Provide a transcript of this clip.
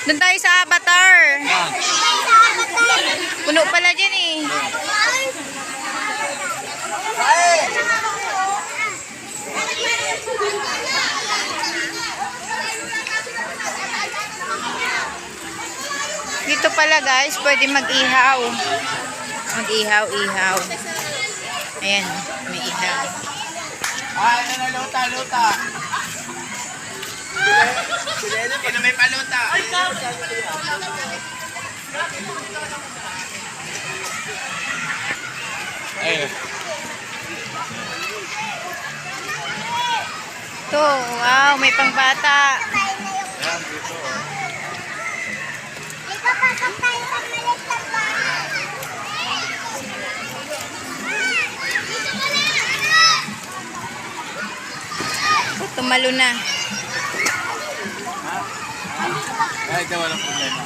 Doon tayo sa Avatar. Puno pala dyan eh. Dito pala guys, pwede mag-ihaw. Mag-ihaw-ihaw. Ayan, may ihaw. Ito na luta. Ito may paluta. Ayun. Ito, wow, may pangbata. Tumalo na. Kahit walang problema.